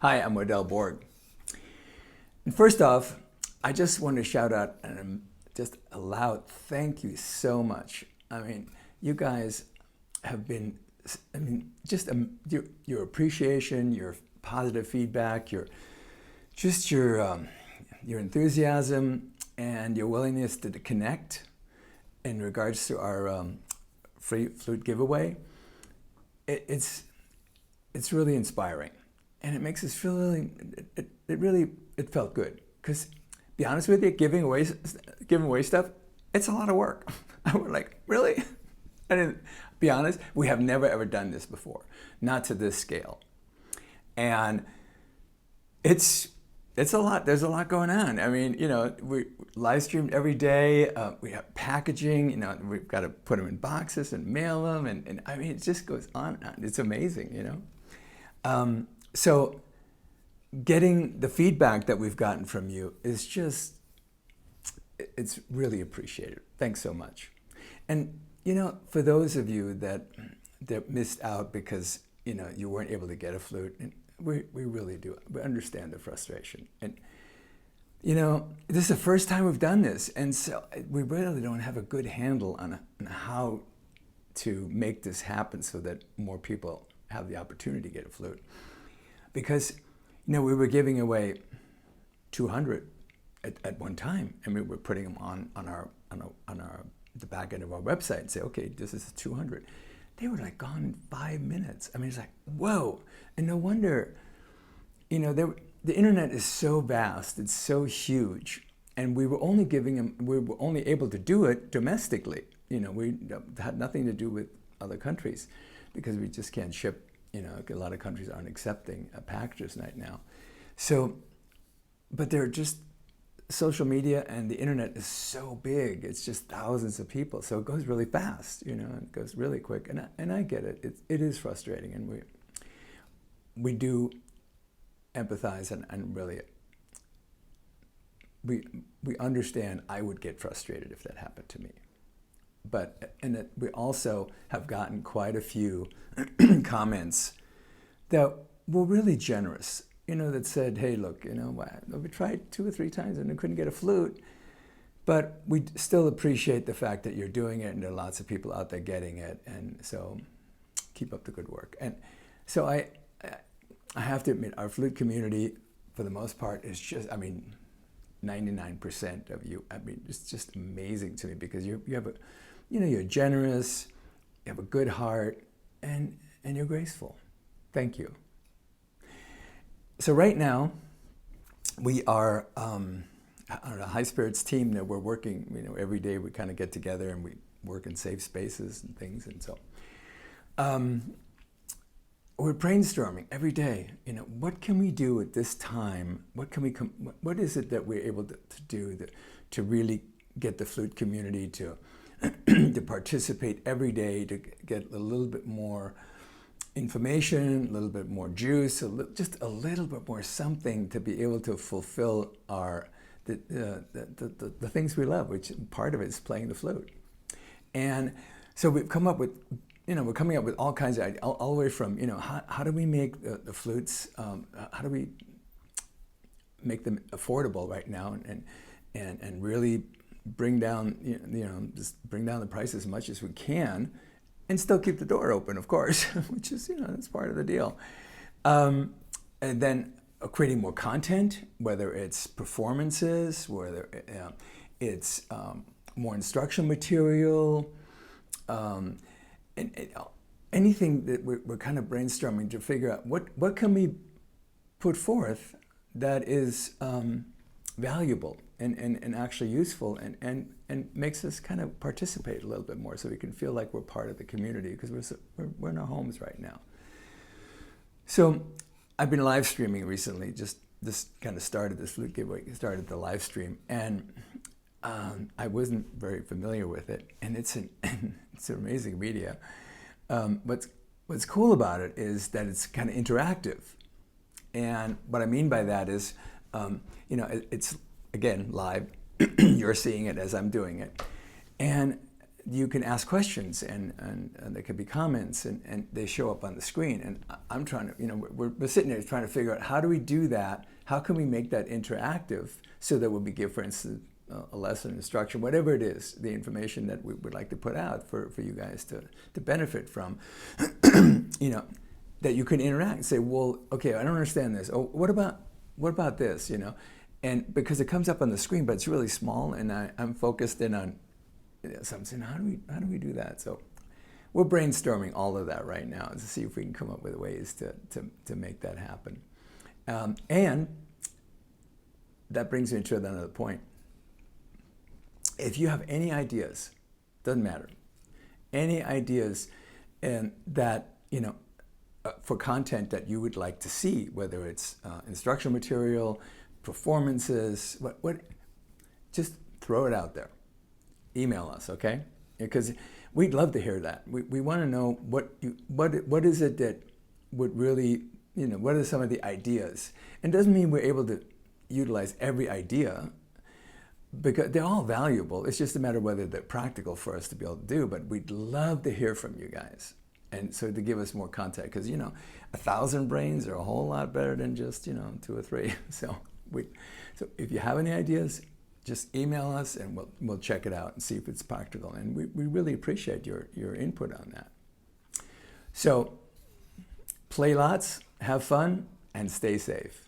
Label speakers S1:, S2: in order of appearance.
S1: Hi, I'm Odell Borg. And first off, I just want to shout out and just a loud thank you so much. I mean, you guys have been, just your appreciation, your positive feedback, your enthusiasm, and your willingness to connect in regards to our free flute giveaway. It's really inspiring, and it makes us feel really. It felt good because, be honest with you, giving away stuff, it's a lot of work. We're like, really? I didn't. Be honest, we have never ever done this before, not to this scale, and it's a lot. There's a lot going on. I mean, we live streamed every day. We have packaging. We've got to put them in boxes and mail them, and I mean, it just goes on and on. It's amazing, So getting the feedback that we've gotten from you is it's really appreciated. Thanks so much. And, for those of you that missed out because, you weren't able to get a flute, and we really do. We understand the frustration. And, this is the first time we've done this. And so we really don't have a good handle on how to make this happen so that more people have the opportunity to get a flute. Because, we were giving away 200 at one time, and we were putting them on the back end of our website and say, okay, this is 200. They were like gone in 5 minutes. I mean, it's like, whoa. And no wonder, the internet is so vast, it's so huge, and we were only able to do it domestically. We had nothing to do with other countries because we just can't ship. A lot of countries aren't accepting packages right now. So, but they're just, social media and the internet is so big. It's just thousands of people. So it goes really fast, it goes really quick. And I get it. It is frustrating. And we do empathize and really, we understand. I would get frustrated if that happened to me. We also have gotten quite a few comments that were really generous, that said, hey, look, we tried 2 or 3 times and we couldn't get a flute, but we still appreciate the fact that you're doing it and there are lots of people out there getting it, and so keep up the good work. And so I have to admit, our flute community, for the most part, is just, 99% of you, it's just amazing to me because you have you're generous, you have a good heart, and you're graceful. Thank you. So right now, we are a high spirits team that we're working, every day we kind of get together and we work in safe spaces and things. And so we're brainstorming every day, what can we do at this time? What is it that we're able to do to really get the flute community to participate every day, to get a little bit more information, a little bit more juice, just a little bit more something to be able to fulfill the things we love, which part of it is playing the flute. And so we've come up with, we're coming up with all kinds of ideas, all the way from, how do we make the flutes, how do we make them affordable right now and really bring down, just bring down the price as much as we can, and still keep the door open, of course, which is, that's part of the deal. And then creating more content, whether it's performances, whether it's more instruction material, and anything that we're kind of brainstorming to figure out what can we put forth that is valuable and actually useful and makes us kind of participate a little bit more so we can feel like we're part of the community because we're in our homes right now. So I've been live streaming recently, just this kind of started, this flute giveaway started the live stream, and I wasn't very familiar with it, and it's an amazing media. What's cool about it is that it's kind of interactive, and what I mean by that is, it's again live. You're seeing it as I'm doing it, and you can ask questions, and there could be comments, and they show up on the screen. And I'm trying to, we're sitting there trying to figure out, how do we do that? How can we make that interactive so that we'll be give, for instance, a lesson, instruction, whatever it is, the information that we would like to put out for you guys to benefit from, that you can interact and say, well, okay, I don't understand this. Oh, what about this, And because it comes up on the screen, but it's really small, and I'm focused in on, so I'm saying, how do we do that? So we're brainstorming all of that right now to see if we can come up with ways to make that happen. And that brings me to another point. If you have any ideas, doesn't matter, any ideas and that, for content that you would like to see, whether it's instructional material, performances, what, just throw it out there. Email us, okay? Because we'd love to hear that. We want to know what is it that would really, what are some of the ideas? And it doesn't mean we're able to utilize every idea, because they're all valuable. It's just a matter of whether they're practical for us to be able to do, but we'd love to hear from you guys. And so to give us more content, because, 1,000 brains are a whole lot better than just, 2 or 3. So if you have any ideas, just email us and we'll check it out and see if it's practical. And we really appreciate your input on that. So play lots, have fun, and stay safe.